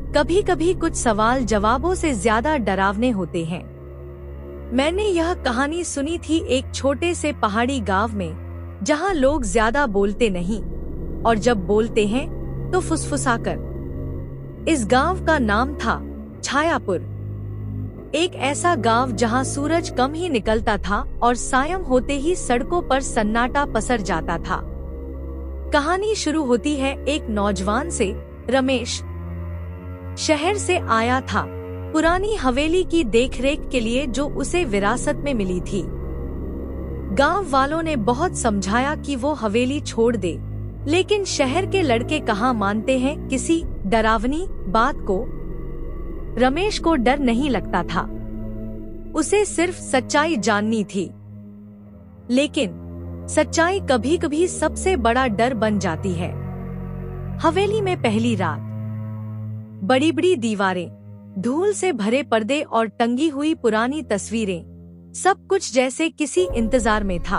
कभी कभी कुछ सवाल जवाबों से ज्यादा डरावने होते हैं। मैंने यह कहानी सुनी थी एक छोटे से पहाड़ी गांव में, जहां लोग ज्यादा बोलते नहीं और जब बोलते हैं तो फुसफुसाकर। इस गांव का नाम था छायापुर। एक ऐसा गांव जहां सूरज कम ही निकलता था और सायं होते ही सड़कों पर सन्नाटा पसर जाता था। कहानी शुरू होती है एक नौजवान से। रमेश शहर से आया था, पुरानी हवेली की देखरेख के लिए जो उसे विरासत में मिली थी। गांव वालों ने बहुत समझाया कि वो हवेली छोड़ दे, लेकिन शहर के लड़के कहाँ मानते हैं किसी डरावनी बात को। रमेश को डर नहीं लगता था, उसे सिर्फ सच्चाई जाननी थी। लेकिन सच्चाई कभी कभी सबसे बड़ा डर बन जाती है। हवेली में पहली रात। बड़ी बड़ी दीवारें, धूल से भरे पर्दे और टंगी हुई पुरानी तस्वीरें, सब कुछ जैसे किसी इंतजार में था।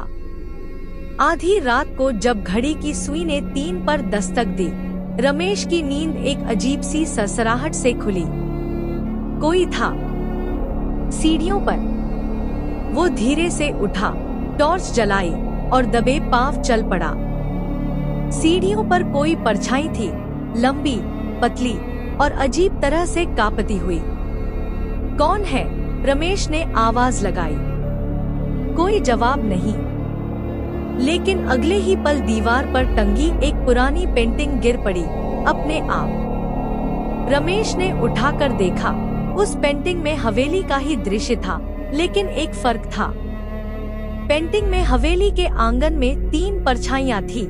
आधी रात को जब घड़ी की सुई ने 3 पर दस्तक दी, रमेश की नींद एक अजीब सी सरसराहट से खुली। कोई था सीढ़ियों पर। वो धीरे से उठा, टॉर्च जलाई और दबे पांव चल पड़ा। सीढ़ियों पर कोई परछाई थी, लंबी, पतली और अजीब तरह से कांपती हुई। कौन है? रमेश ने आवाज लगाई। कोई जवाब नहीं। लेकिन अगले ही पल दीवार पर टंगी एक पुरानी पेंटिंग गिर पड़ी अपने आप। रमेश ने उठाकर देखा। उस पेंटिंग में हवेली का ही दृश्य था, लेकिन एक फर्क था। पेंटिंग में हवेली के आंगन में 3 परछाइयां थी,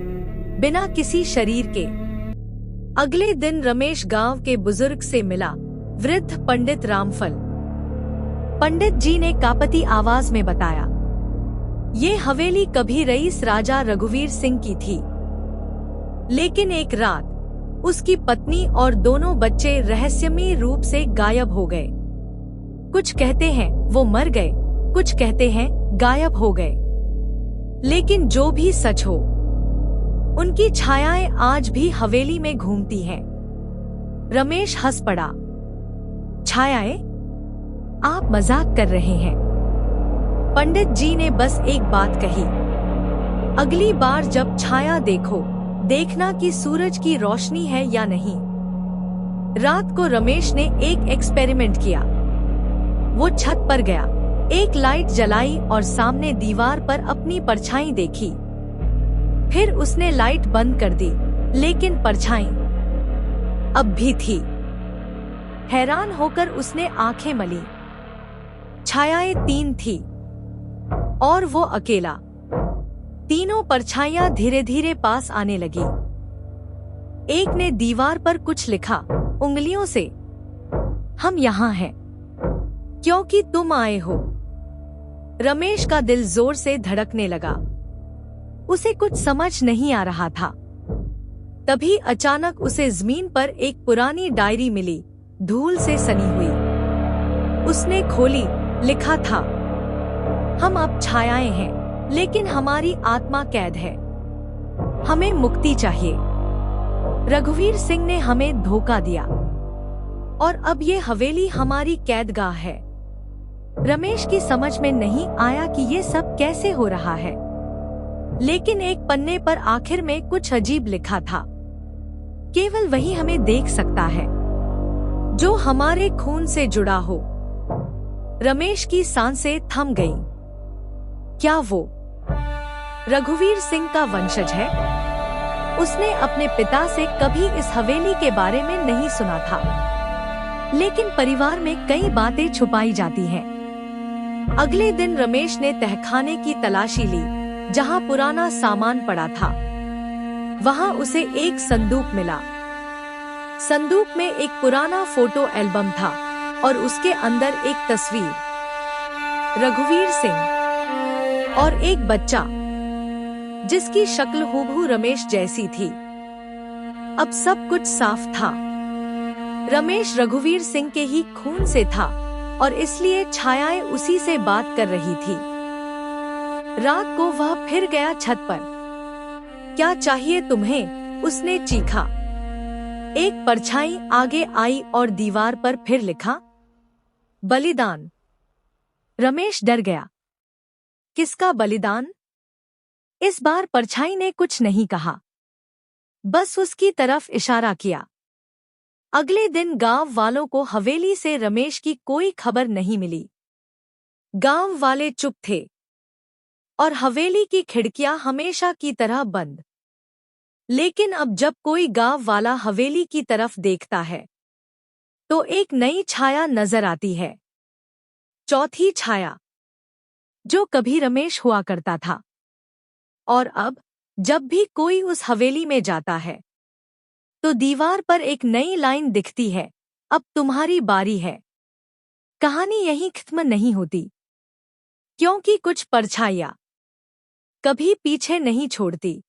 बिना किसी शरीर के। अगले दिन रमेश गांव के बुजुर्ग से मिला, वृद्ध पंडित रामफल। पंडित जी ने कांपती आवाज में बताया, ये हवेली कभी रईस राजा रघुवीर सिंह की थी। लेकिन एक रात उसकी पत्नी और दोनों बच्चे रहस्यमयी रूप से गायब हो गए। कुछ कहते हैं वो मर गए, कुछ कहते हैं गायब हो गए। लेकिन जो भी सच हो, उनकी छायाएं आज भी हवेली में घूमती हैं। रमेश हंस पड़ा। छायाएं? आप मजाक कर रहे हैं। पंडित जी ने बस एक बात कही, अगली बार जब छाया देखो, देखना कि सूरज की रोशनी है या नहीं। रात को रमेश ने एक एक्सपेरिमेंट किया। वो छत पर गया, एक लाइट जलाई और सामने दीवार पर अपनी परछाई देखी। फिर उसने लाइट बंद कर दी, लेकिन परछाई अब भी थी। हैरान होकर उसने आंखें मली। छायाएं 3 थी और वो अकेला। तीनों परछाइयां धीरे धीरे पास आने लगी। एक ने दीवार पर कुछ लिखा उंगलियों से, हम यहाँ हैं क्योंकि तुम आए हो। रमेश का दिल जोर से धड़कने लगा। उसे कुछ समझ नहीं आ रहा था। तभी अचानक उसे जमीन पर एक पुरानी डायरी मिली, धूल से सनी हुई। उसने खोली, लिखा था, हम अब छायाएं हैं, लेकिन हमारी आत्मा कैद है। हमें मुक्ति चाहिए। रघुवीर सिंह ने हमें धोखा दिया और अब ये हवेली हमारी कैदगाह है। रमेश की समझ में नहीं आया कि ये सब कैसे हो रहा है। लेकिन एक पन्ने पर आखिर में कुछ अजीब लिखा था, केवल वही हमें देख सकता है जो हमारे खून से जुड़ा हो। रमेश की सांसें थम गईं। क्या वो रघुवीर सिंह का वंशज है? उसने अपने पिता से कभी इस हवेली के बारे में नहीं सुना था, लेकिन परिवार में कई बातें छुपाई जाती हैं। अगले दिन रमेश ने तहखाने की तलाशी ली, जहां पुराना सामान पड़ा था। वहां उसे एक संदूक मिला। संदूक में एक पुराना फोटो एल्बम था और उसके अंदर एक तस्वीर, रघुवीर सिंह और एक बच्चा जिसकी शक्ल हूबहू रमेश जैसी थी। अब सब कुछ साफ था। रमेश रघुवीर सिंह के ही खून से था और इसलिए छायाएं उसी से बात कर रही थी। रात को वह फिर गया छत पर। क्या चाहिए तुम्हें? उसने चीखा। एक परछाई आगे आई और दीवार पर फिर लिखा, बलिदान। रमेश डर गया। किसका बलिदान? इस बार परछाई ने कुछ नहीं कहा, बस उसकी तरफ इशारा किया। अगले दिन गांव वालों को हवेली से रमेश की कोई खबर नहीं मिली। गांव वाले चुप थे और हवेली की खिड़कियां हमेशा की तरह बंद। लेकिन अब जब कोई गांव वाला हवेली की तरफ देखता है तो एक नई छाया नजर आती है। चौथी छाया, जो कभी रमेश हुआ करता था। और अब जब भी कोई उस हवेली में जाता है तो दीवार पर एक नई लाइन दिखती है, अब तुम्हारी बारी है। कहानी यहीं खत्म नहीं होती, क्योंकि कुछ परछाइयां कभी पीछे नहीं छोड़ती।